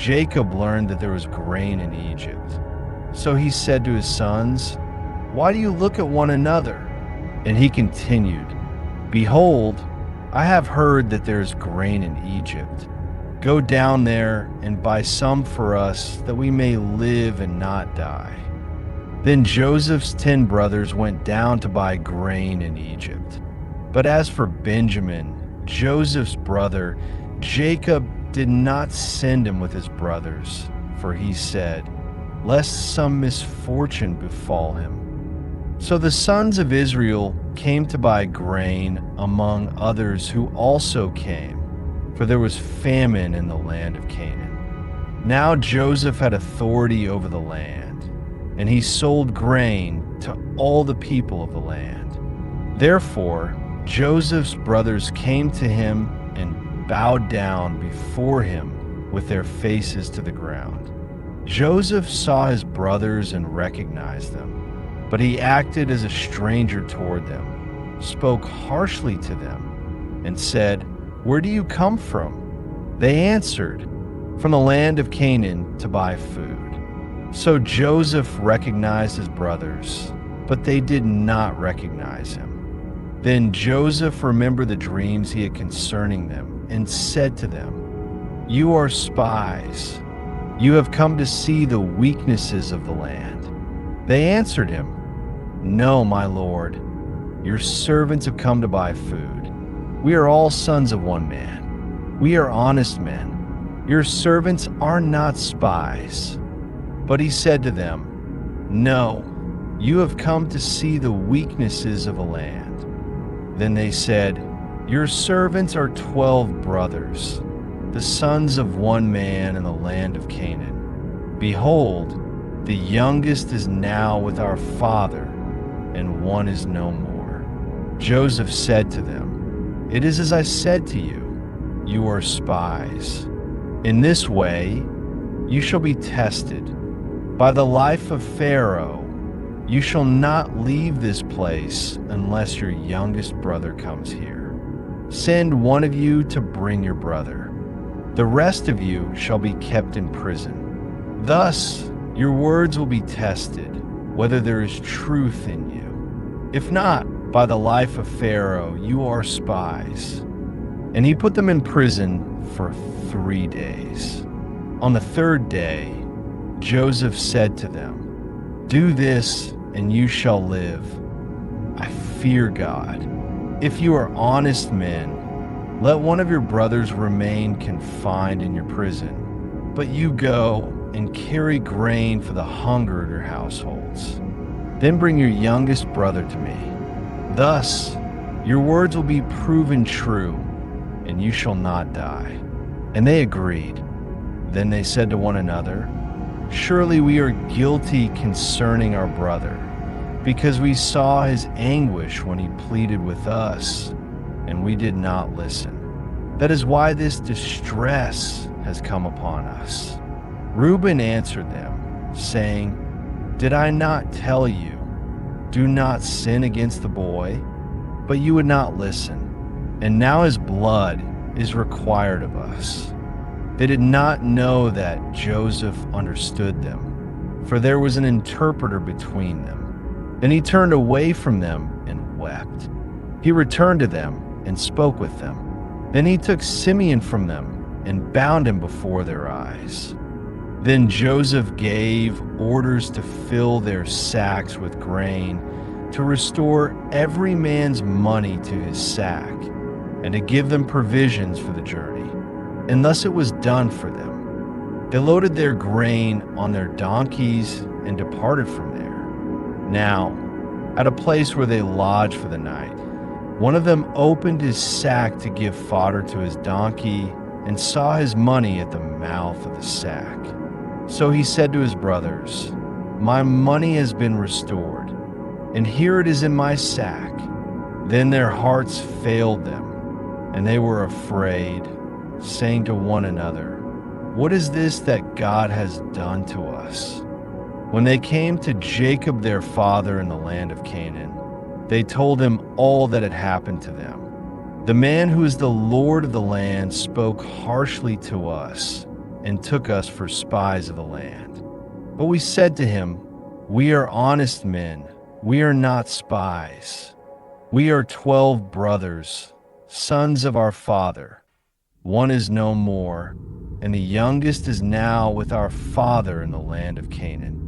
Jacob learned that there was grain in Egypt. So he said to his sons, "Why do you look at one another?" And he continued, "Behold, I have heard that there is grain in Egypt. Go down there and buy some for us, that we may live and not die." Then Joseph's 10 brothers went down to buy grain in Egypt. But as for Benjamin, Joseph's brother, Jacob did not send him with his brothers, for he said, "Lest some misfortune befall him." So the sons of Israel came to buy grain among others who also came, for there was famine in the land of Canaan. Now Joseph had authority over the land, and he sold grain to all the people of the land. Therefore, Joseph's brothers came to him and bowed down before him with their faces to the ground. Joseph saw his brothers and recognized them, but he acted as a stranger toward them, spoke harshly to them, and said, "Where do you come from?" They answered, "From the land of Canaan to buy food." So Joseph recognized his brothers, but they did not recognize him. Then Joseph remembered the dreams he had concerning them and said to them, "You are spies. You have come to see the weaknesses of the land." They answered him, "No, my lord. Your servants have come to buy food. We are all sons of one man. We are honest men. Your servants are not spies." But he said to them, "No, you have come to see the weaknesses of the land." Then they said, "Your servants are 12 brothers, the sons of one man in the land of Canaan. Behold, the youngest is now with our father, and one is no more." Joseph said to them, "It is as I said to you, you are spies. In this way, you shall be tested. By the life of Pharaoh, you shall not leave this place unless your youngest brother comes here. Send one of you to bring your brother. The rest of you shall be kept in prison. Thus, your words will be tested, whether there is truth in you. If not, by the life of Pharaoh, you are spies." And he put them in prison for 3 days. On the 3rd day, Joseph said to them, "Do this, and you shall live. I fear God. If you are honest men, let one of your brothers remain confined in your prison, but you go and carry grain for the hunger of your households. Then bring your youngest brother to me. Thus, your words will be proven true, and you shall not die." And they agreed. Then they said to one another, "Surely we are guilty concerning our brother, because we saw his anguish when he pleaded with us, and we did not listen. That is why this distress has come upon us." Reuben answered them, saying, "Did I not tell you, do not sin against the boy? But you would not listen, and now his blood is required of us." They did not know that Joseph understood them, for there was an interpreter between them. Then he turned away from them and wept. He returned to them and spoke with them. Then he took Simeon from them and bound him before their eyes. Then Joseph gave orders to fill their sacks with grain, to restore every man's money to his sack, and to give them provisions for the journey. And thus it was done for them. They loaded their grain on their donkeys and departed from there. Now, at a place where they lodged for the night, one of them opened his sack to give fodder to his donkey and saw his money at the mouth of the sack. So he said to his brothers, "My money has been restored, and here it is in my sack." Then their hearts failed them, and they were afraid, saying to one another, "What is this that God has done to us?" When they came to Jacob their father in the land of Canaan, they told him all that had happened to them. "The man who is the Lord of the land spoke harshly to us, and took us for spies of the land. But we said to him, We are honest men, we are not spies. We are 12 brothers, sons of our father. One is no more, and the youngest is now with our father in the land of Canaan.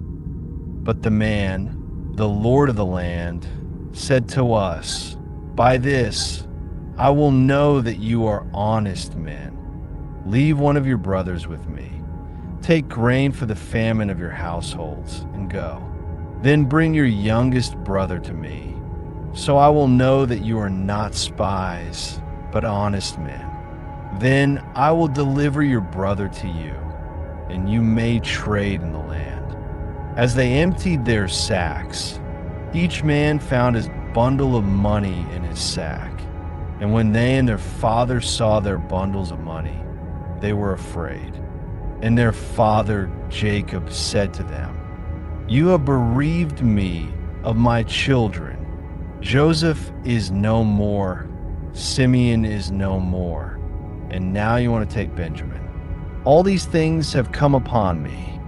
But the man, the Lord of the land, said to us, By this I will know that you are honest men. Leave one of your brothers with me. Take grain for the famine of your households, and go. Then bring your youngest brother to me, so I will know that you are not spies, but honest men. Then I will deliver your brother to you, and you may trade in the land. As they emptied their sacks, each man found his bundle of money in his sack. And when they and their father saw their bundles of money, they were afraid. And their father Jacob said to them, You have bereaved me of my children. Joseph is no more, Simeon is no more, and now you want to take Benjamin. All these things have come upon me.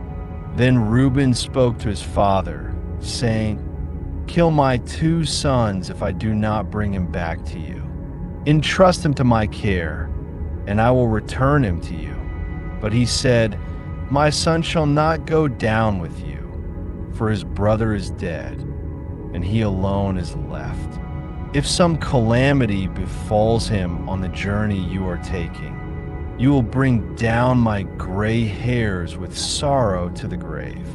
Then Reuben spoke to his father, saying, Kill my 2 sons if I do not bring him back to you. Entrust him to my care, and I will return him to you. But he said, My son shall not go down with you, for his brother is dead, and he alone is left. If some calamity befalls him on the journey you are taking, you will bring down my gray hairs with sorrow to the grave.